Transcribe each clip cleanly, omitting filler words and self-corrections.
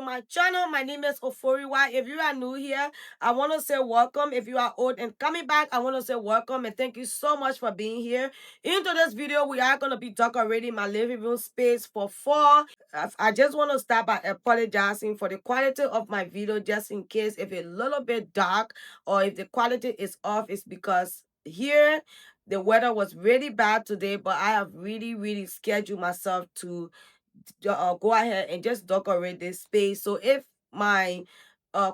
my channel. My name is Oforiwa. If you are new here, I want to say welcome. If you are old and coming back, I want to say welcome and thank you so much for being here. In today's video, we are going to be decorating my living room space for fall. I just want to start by apologizing for the quality of my video, just in case if it's a little bit dark or if the quality is off, it's because here the weather was really bad today, but I have really scheduled myself to go ahead and just decorate this space. So if my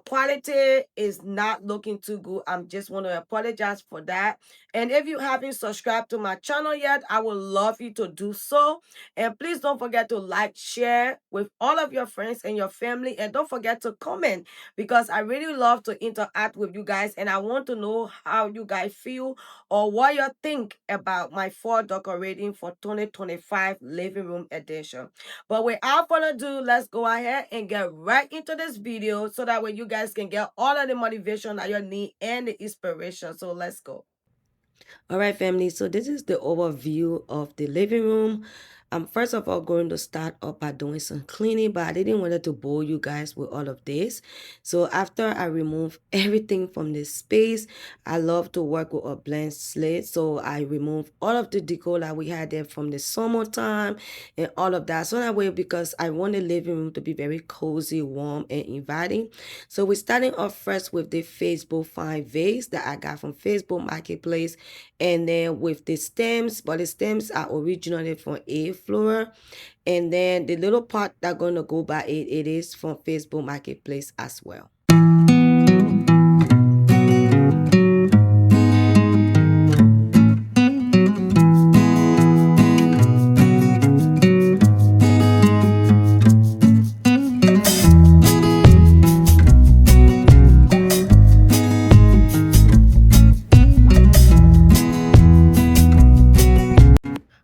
quality is not looking too good, I'm just want to apologize for that. And if you haven't subscribed to my channel yet, I would love you to do so. And please don't forget to like, share with all of your friends and your family, and don't forget to comment, because I really love to interact with you guys and I want to know how you guys feel or what you think about my fall decorating for 2025 living room edition. But without further ado, let's go ahead and get right into this video so that way you guys can get all of the motivation that you need and the inspiration. So let's go. All right, family, so this is the overview of the living room. I'm first of all going to start up by doing some cleaning, but I didn't want to bore you guys with all of this. So after I remove everything from this space, I love to work with a blank slate. So I remove all of the decor that we had there from the summertime and all of that. So that way, because I want the living room to be very cozy, warm, and inviting. So we're starting off first with the Facebook fine vase that I got from Facebook Marketplace, and then with the stems, but the stems are originally from a flora, and then the little pot that gonna go by it is from Facebook Marketplace as well.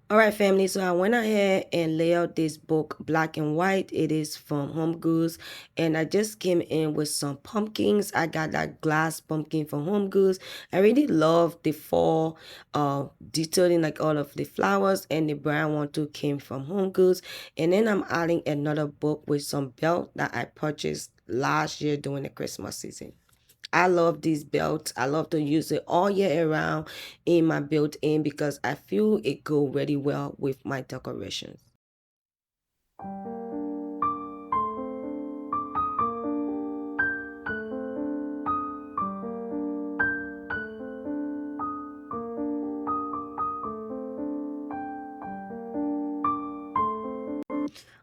Alright, family, so I went ahead and laid out this book black and white. It is from Home Goods, and I just came in with some pumpkins. I got that glass pumpkin from Home Goods. I really love the fall detailing, like all of the flowers, and the brown one too came from Home Goods. And then I'm adding another book with some belt that I purchased last year during the Christmas season. I love these belts. I love to use it all year around in my built-in because I feel it go really well with my decorations.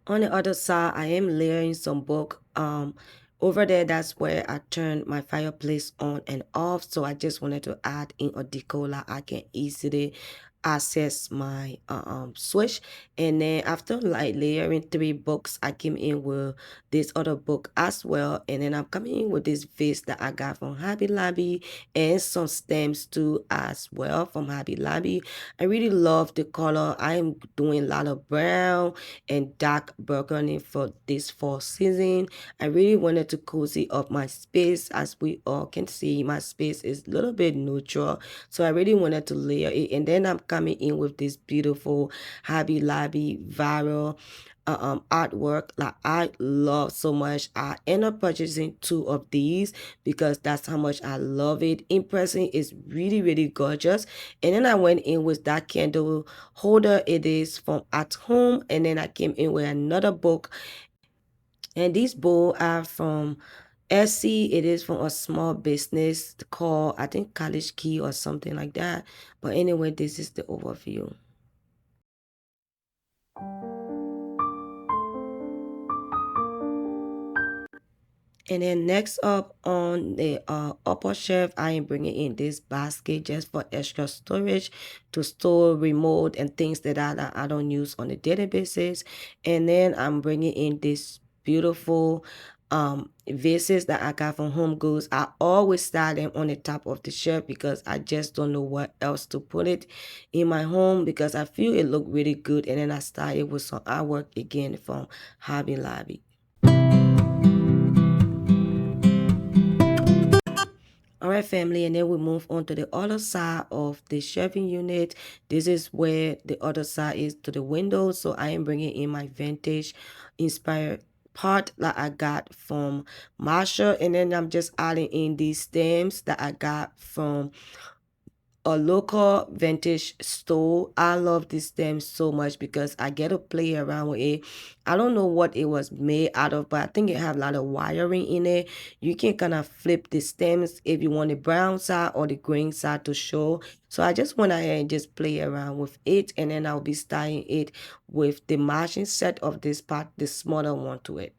On the other side, I am layering some book over there. That's where I turn my fireplace on and off. So I just wanted to add in a decor that I can easily access my switch. And then after like layering 3 books, I came in with this other book as well. And then I'm coming in with this vase that I got from Hobby Lobby and some stems too as well from Hobby Lobby. I really love the color. I am doing a lot of brown and dark burgundy for this fall season. I really wanted to cozy up my space. As we all can see, my space is a little bit neutral, so I really wanted to layer it. And then I'm coming in with this beautiful Hobby Lobby viral artwork that I love so much. I end up purchasing 2 of these because that's how much I love it. In person, it's really gorgeous. And then I went in with that candle holder. It is from At Home. And then I came in with another book, and these bowls are from Etsy. It is from a small business called, I think, College Key or something like that. But anyway, this is the overview. And then next up on the upper shelf, I am bringing in this basket just for extra storage to store remote and things that I don't use on a daily basis. And then I'm bringing in this beautiful vases that I got from Home Goods. I always style them on the top of the shelf because I just don't know what else to put it in my home, because I feel it look really good. And then I style it with some artwork again from Hobby Lobby. All right, family, and then we move on to the other side of the shelving unit. This is where the other side is to the window. So I am bringing in my vintage inspired part that I got from Marsha, and then I'm just adding in these stems that I got from a local vintage store. I love this stem so much because I get to play around with it. I don't know what it was made out of, but I think it have a lot of wiring in it. You can kind of flip the stems if you want the brown side or the green side to show. So I just went ahead and just play around with it, and then I'll be styling it with the matching set of this part, the smaller one to it.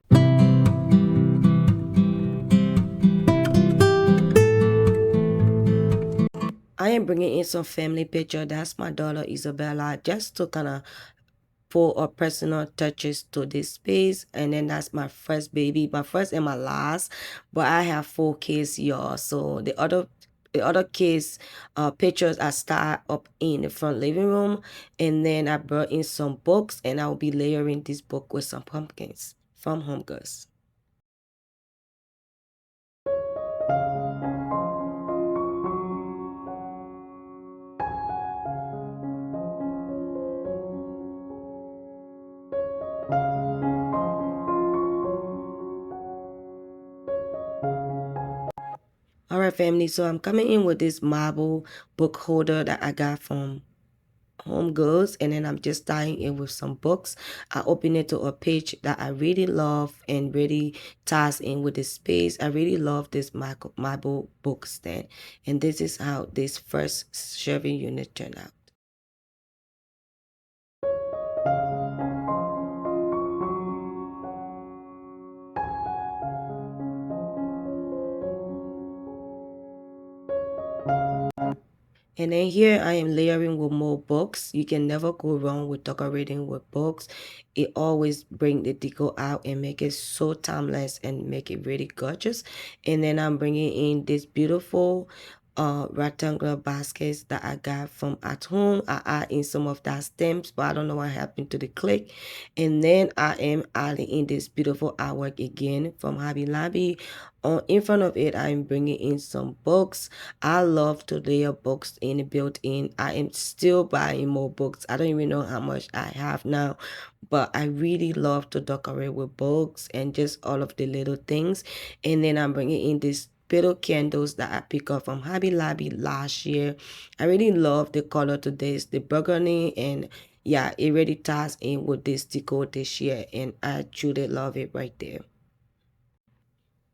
I am bringing in some family picture. That's my daughter Isabella, just to kind of put a personal touches to this space. And then that's my first baby, my first and my last. But I have 4 kids, y'all. So the other kids pictures I start up in the front living room, and then I brought in some books, and I'll be layering this book with some pumpkins from Home Goods. All right, family. So I'm coming in with this marble book holder that I got from Home Goods, and then I'm just tying it with some books. I open it to a page that I really love and really ties in with the space. I really love this marble book stand, and this is how this first shelving unit turned out. And then here I am layering with more books. You can never go wrong with decorating with books. It always bring the decor out and make it so timeless and make it really gorgeous. And then I'm bringing in this beautiful rectangular baskets that I got from at home. I add in some of that stems, but I don't know what happened to the click. And then I am adding in this beautiful artwork again from Hobby Lobby. In front of it, I'm bringing in some books. I love to layer books in the built-in. I am still buying more books. I don't even know how much I have now, but I really love to decorate with books and just all of the little things. And then I'm bringing in these little candles that I picked up from Hobby Lobby last year. I really love the color to this, the burgundy, and yeah, it really ties in with this decor this year, and I truly love it right there.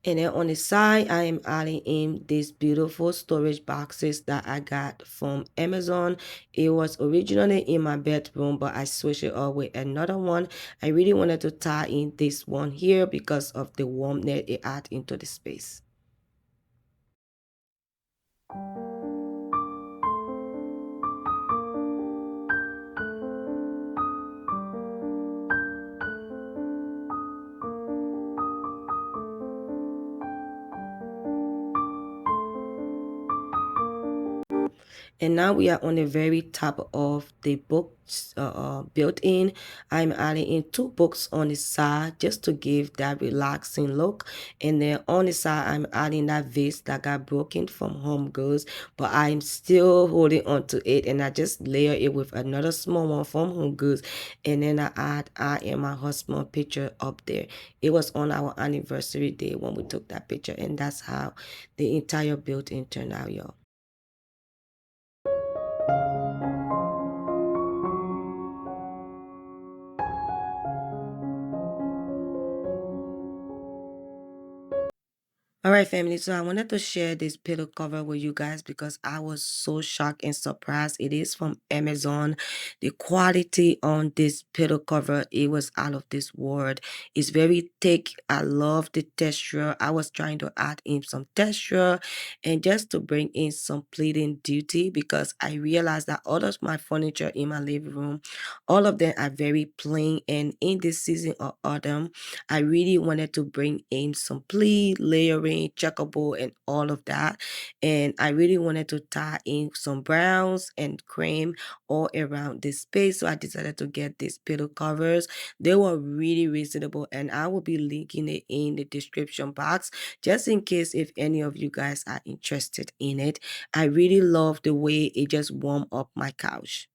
And then on the side, I am adding in these beautiful storage boxes that I got from Amazon. It was originally in my bedroom, but I switched it up with another one. I really wanted to tie in this one here because of the warmth it adds into the space. And now we are on the very top of the books built in. I'm adding in 2 books on the side just to give that relaxing look. And then on the side, I'm adding that vase that got broken from Home Goods, but I'm still holding on to it. And I just layer it with another small one from Home Goods. And then I and my husband picture up there. It was on our anniversary day when we took that picture. And that's how the entire built-in turned out, y'all. All right, family. So I wanted to share this pillow cover with you guys because I was so shocked and surprised. It is from Amazon. The quality on this pillow cover, it was out of this world. It's very thick. I love the texture. I was trying to add in some texture and just to bring in some pleating duty because I realized that all of my furniture in my living room, all of them are very plain. And in this season of autumn, I really wanted to bring in some pleat, layering, checkerboard, and all of that. And I really wanted to tie in some browns and cream all around this space. So I decided to get these pillow covers. They were really reasonable, and I will be linking it in the description box just in case if any of you guys are interested in it. I really love the way it just warmed up my couch.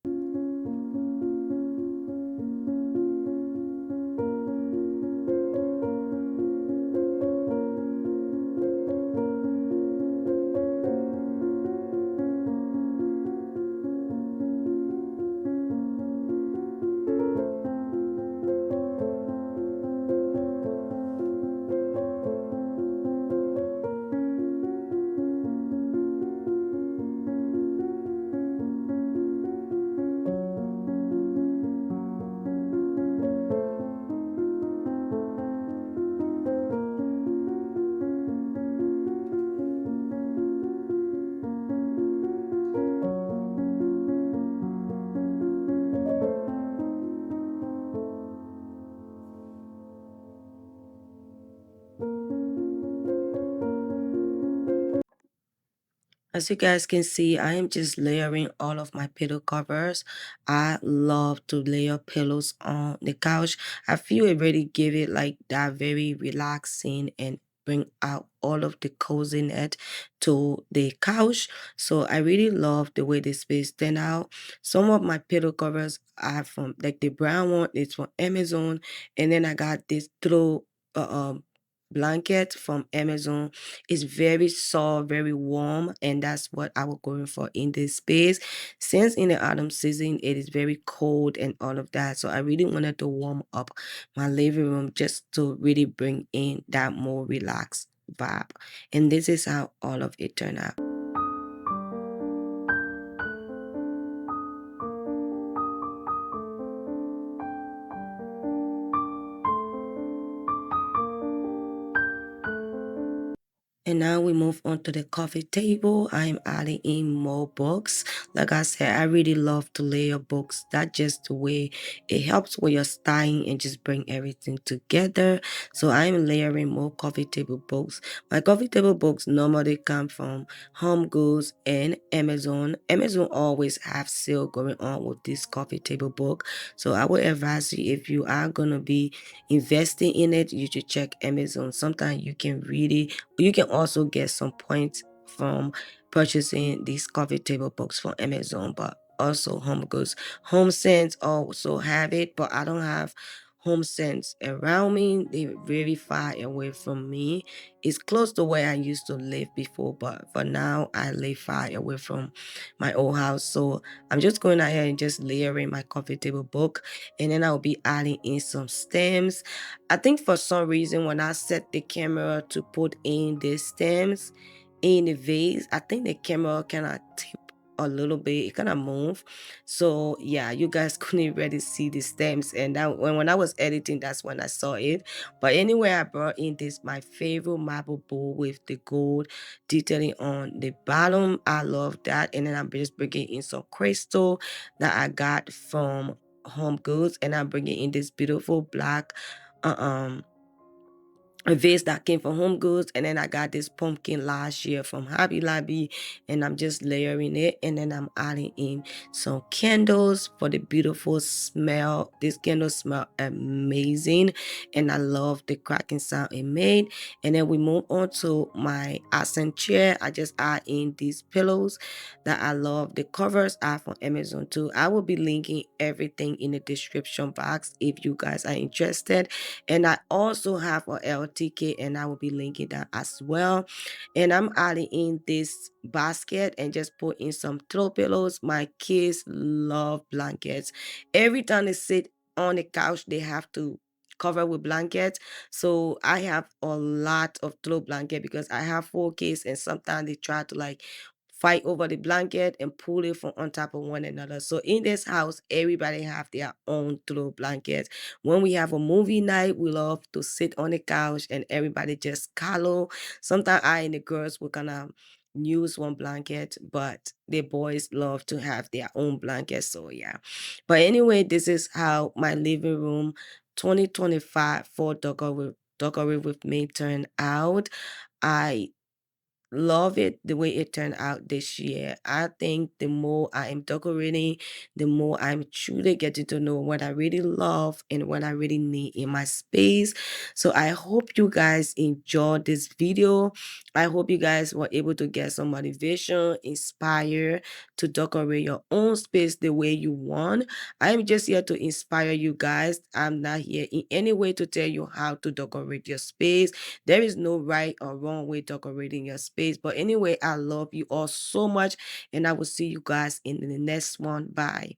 As you guys can see, I am just layering all of my pillow covers. I love to layer pillows on the couch. I feel it really give it like that very relaxing and bring out all of the coziness to the couch. So I really love the way this space turned out. Some of my pillow covers are from like the brown one, it's from Amazon, and then I got this throw blanket from Amazon. It's very soft, very warm, and that's what I was going for in this space. Since in the autumn season, it is very cold and all of that. So I really wanted to warm up my living room just to really bring in that more relaxed vibe. And this is how all of it turned out. And now we move on to the coffee table. I'm adding in more books. Like I said, I really love to layer books. That's just the way it helps with your styling and just bring everything together. So I'm layering more coffee table books. My coffee table books normally come from Home Goods and Amazon. Amazon always have sale going on with this coffee table book. So I would advise you, if you are gonna be investing in it, you should check Amazon. Sometimes you can also get some points from purchasing these coffee table books from Amazon, but also Home Goods. Home Sense also have it, but I don't have Home Sense around me. They're very far away from me. It's close to where I used to live before, but for now I live far away from my old house. So I'm just going ahead and just layering my coffee table book, and then I'll be adding in some stems. I think for some reason when I set the camera to put in the stems in the vase, I think the camera kind of tip a little bit. It kind of move. So yeah, you guys couldn't really see the stems. And that when I was editing, that's when I saw it. But anyway, I brought in this my favorite marble bowl with the gold detailing on the bottom. I love that. And then I'm just bringing in some crystal that I got from Home Goods, and I'm bringing in this beautiful black uh, um a vase that came from Home Goods, and then I got this pumpkin last year from Hobby Lobby, and I'm just layering it, and then I'm adding in some candles for the beautiful smell. This candle smell amazing, and I love the cracking sound it made. And then we move on to my accent chair. I just add in these pillows that I love. The covers are from Amazon too. I will be linking everything in the description box if you guys are interested. And I also have a LTK, and I will be linking that as well. And I'm adding in this basket and just put in some throw pillows. My kids love blankets. Every time they sit on the couch, they have to cover with blankets. So I have a lot of throw blanket because I have 4 kids, and sometimes they try to like fight over the blanket and pull it from on top of one another. So in this house, everybody have their own throw blanket. When we have a movie night, we love to sit on the couch and everybody just cuddle. Sometimes I and the girls will kind of use one blanket, but the boys love to have their own blanket. So yeah. But anyway, this is how my living room 2025 for Decor with me turned out. I love it the way it turned out this year. I think the more I am decorating, the more I'm truly getting to know what I really love and what I really need in my space. So I hope you guys enjoyed this video. I hope you guys were able to get some motivation, inspire to decorate your own space the way you want. I'm just here to inspire you guys. I'm not here in any way to tell you how to decorate your space. There is no right or wrong way decorating your space. But anyway, I love you all so much, and I will see you guys in the next one. Bye.